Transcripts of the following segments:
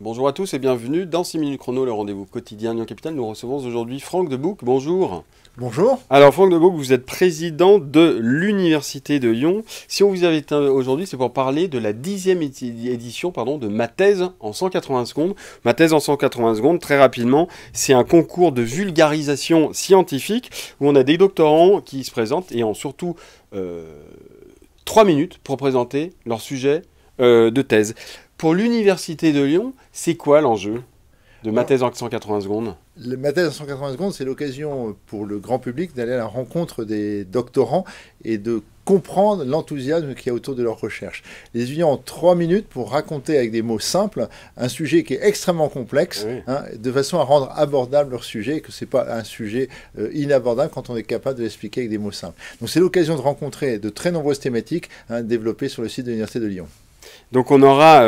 Bonjour à tous et bienvenue dans 6 minutes chrono, le rendez-vous quotidien Lyon Capitale. Nous recevons aujourd'hui Franck Debouc. Bonjour. Bonjour. Alors Franck Debouc, vous êtes président de l'Université de Lyon. Si on vous invite aujourd'hui, c'est pour parler de la 10e édition de ma thèse en 180 secondes. Ma thèse en 180 secondes, très rapidement, c'est un concours de vulgarisation scientifique où on a des doctorants qui se présentent et ont surtout 3 minutes pour présenter leur sujet de thèse. Pour l'Université de Lyon, c'est quoi l'enjeu de ma thèse en 180 secondes? Ma thèse en 180 secondes, c'est l'occasion pour le grand public d'aller à la rencontre des doctorants et de comprendre l'enthousiasme qu'il y a autour de leur recherche. Les étudiants ont 3 minutes pour raconter avec des mots simples un sujet qui est extrêmement complexe, Oui. de façon à rendre abordable leur sujet, et que ce n'est pas un sujet inabordable quand on est capable de l'expliquer avec des mots simples. Donc c'est l'occasion de rencontrer de très nombreuses thématiques développées sur le site de l'Université de Lyon. Donc on aura,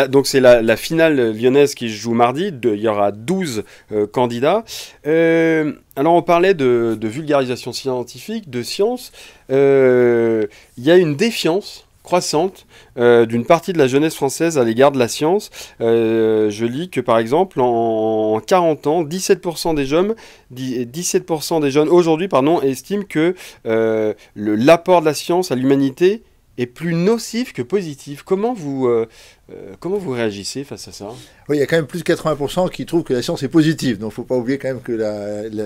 donc c'est la finale lyonnaise qui se joue mardi, il y aura 12 candidats. Alors on parlait de vulgarisation scientifique, de science. Il y a une défiance croissante d'une partie de la jeunesse française à l'égard de la science. Je lis que par exemple en 40 ans, 17% des jeunes, 17% des jeunes aujourd'hui estiment que l'apport de la science à l'humanité est plus nocif que positif. Comment vous réagissez face à ça? Oui, il y a quand même plus de 80% qui trouvent que la science est positive. Donc, il ne faut pas oublier quand même que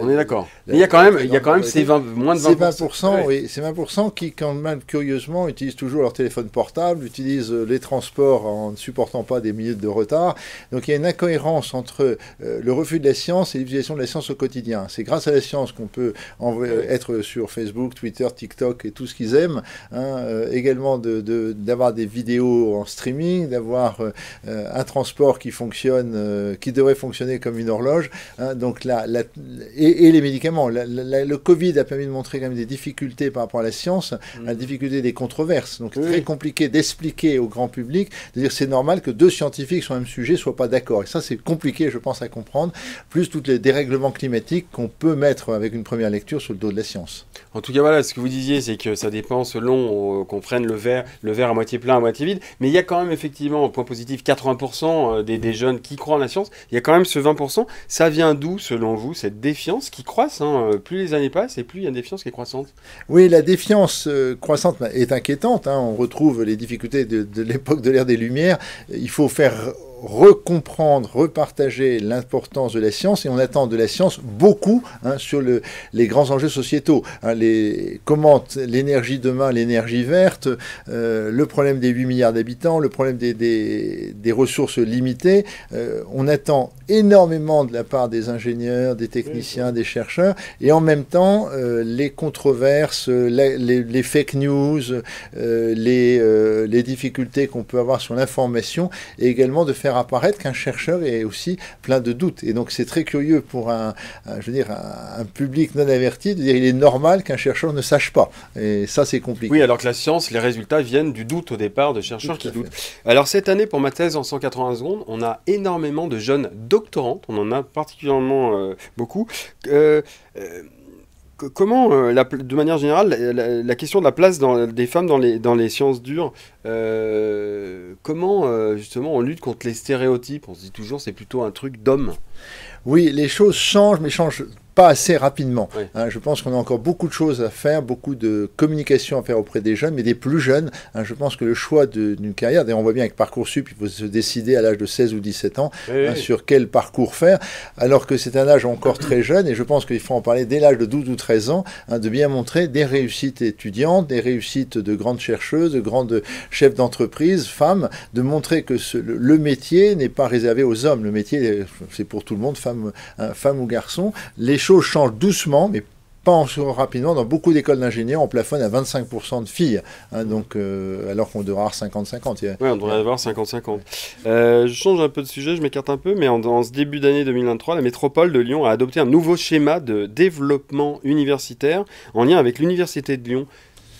On est d'accord. Mais il y a quand même ces moins de 20%. Ces 20%, oui, ces 20% qui, quand même, curieusement, utilisent toujours leur téléphone portable, utilisent les transports en ne supportant pas des minutes de retard. Donc, il y a une incohérence entre le refus de la science et l'utilisation de la science au quotidien. C'est grâce à la science qu'on peut être sur Facebook, Twitter, TikTok et tout ce qu'ils aiment. Également d'avoir des vidéos en streaming, d'avoir un transport qui fonctionne, qui devrait fonctionner comme une horloge. Donc et les médicaments. Le Covid a permis de montrer quand même des difficultés par rapport à la science, la difficulté des controverses. Donc c'est très compliqué d'expliquer au grand public, de dire c'est normal que deux scientifiques sur un même sujet ne soient pas d'accord. Et ça c'est compliqué, je pense, à comprendre, plus tous les dérèglements climatiques qu'on peut mettre avec une première lecture sur le dos de la science. En tout cas, voilà, ce que vous disiez, c'est que ça dépend selon qu'on prenne le verre à moitié plein, à moitié vide. Mais il y a quand même effectivement, point positif, 80% des jeunes qui croient en la science. Il y a quand même ce 20%. Ça vient d'où, selon vous, cette défiance qui croisse Plus les années passent et plus il y a une défiance qui est croissante. Oui, la défiance croissante est inquiétante. On retrouve les difficultés de l'époque de l'ère des Lumières. Il faut faire recomprendre, repartager l'importance de la science, et on attend de la science beaucoup sur les grands enjeux sociétaux. Comment l'énergie demain, l'énergie verte, le problème des 8 milliards d'habitants, le problème des ressources limitées. On attend énormément de la part des ingénieurs, des techniciens, des chercheurs, et en même temps, les controverses, les fake news, les difficultés qu'on peut avoir sur l'information, et également de faire apparaître qu'un chercheur est aussi plein de doutes. Et donc c'est très curieux pour un public non averti de dire il est normal qu'un chercheur ne sache pas. Et ça c'est compliqué. Oui, alors que la science, les résultats viennent du doute au départ, de chercheurs qui doutent. Alors cette année, pour ma thèse en 180 secondes, on a énormément de jeunes doctorantes, on en a particulièrement beaucoup. Comment, de manière générale, la question de la place des femmes dans les sciences dures, comment justement on lutte contre les stéréotypes? On se dit toujours c'est plutôt un truc d'homme. Oui, les choses changent, mais changent pas assez rapidement. Oui. Je pense qu'on a encore beaucoup de choses à faire, beaucoup de communication à faire auprès des jeunes, mais des plus jeunes. Je pense que le choix d'une carrière, d'ailleurs on voit bien avec Parcoursup, il faut se décider à l'âge de 16 ou 17 ans sur quel parcours faire, alors que c'est un âge encore très jeune, et je pense qu'il faut en parler dès l'âge de 12 ou 13 ans, de bien montrer des réussites étudiantes, des réussites de grandes chercheuses, de grandes chefs d'entreprise, femmes, de montrer que le métier n'est pas réservé aux hommes. Le métier, c'est pour tout le monde, femme ou garçon. Les choses changent doucement, mais pas encore rapidement. Dans beaucoup d'écoles d'ingénieurs, on plafonne à 25% de filles, alors qu'on devrait avoir 50-50. Oui, on devrait avoir 50-50. Je change un peu de sujet, je m'écarte un peu, mais en ce début d'année 2023, la métropole de Lyon a adopté un nouveau schéma de développement universitaire en lien avec l'Université de Lyon.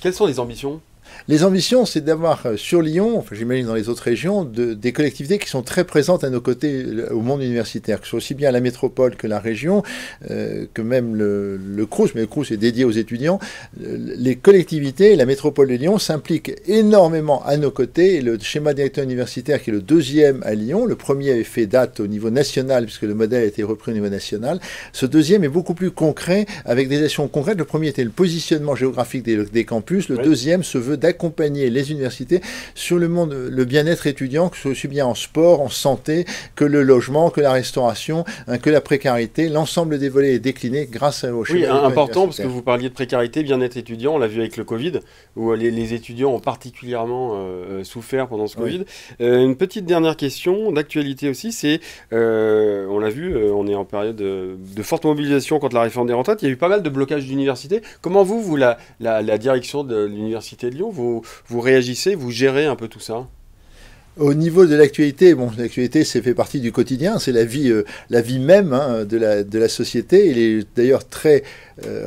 Quelles sont les ambitions ? Les ambitions, c'est d'avoir sur Lyon, enfin, j'imagine dans les autres régions, des collectivités qui sont très présentes à nos côtés au monde universitaire, que ce soit aussi bien la métropole que la région, que même le Crous, mais le Crous est dédié aux étudiants. Les collectivités, la métropole de Lyon s'impliquent énormément à nos côtés. Et le schéma directeur universitaire, qui est le deuxième à Lyon, le premier avait fait date au niveau national, puisque le modèle a été repris au niveau national. Ce deuxième est beaucoup plus concret, avec des actions concrètes. Le premier était le positionnement géographique des campus. Le deuxième se veut d'accompagner les universités sur le bien-être étudiant, que ce soit aussi bien en sport, en santé, que le logement, que la restauration, que la précarité. L'ensemble des volets est décliné grâce au schéma. Oui, important, parce que vous parliez de précarité, bien-être étudiant, on l'a vu avec le Covid, où les étudiants ont particulièrement souffert pendant ce Covid. Une petite dernière question, d'actualité aussi, c'est, on l'a vu, on est en période de forte mobilisation contre la réforme des retraites, il y a eu pas mal de blocages d'universités. Comment vous la direction de l'Université de Lyon, vous réagissez, vous gérez un peu tout ça? Au niveau de l'actualité, bon, l'actualité, c'est fait partie du quotidien, c'est la vie même de la société. Il est d'ailleurs très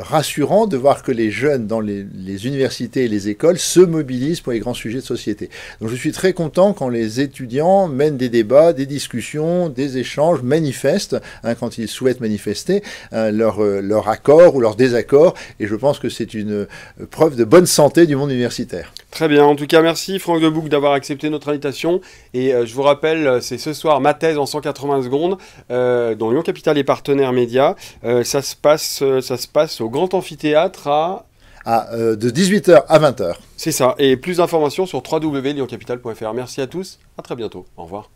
rassurant de voir que les jeunes dans les universités et les écoles se mobilisent pour les grands sujets de société. Donc je suis très content quand les étudiants mènent des débats, des discussions, des échanges, manifestent, quand ils souhaitent manifester leur accord ou leur désaccord. Et je pense que c'est une preuve de bonne santé du monde universitaire. Très bien, en tout cas merci Franck Debouc d'avoir accepté notre invitation et je vous rappelle, c'est ce soir ma thèse en 180 secondes dont Lyon Capital est partenaire média. Ça se passe au Grand Amphithéâtre de 18h à 20h. C'est ça, et plus d'informations sur www.lyoncapital.fr. Merci à tous, à très bientôt, au revoir.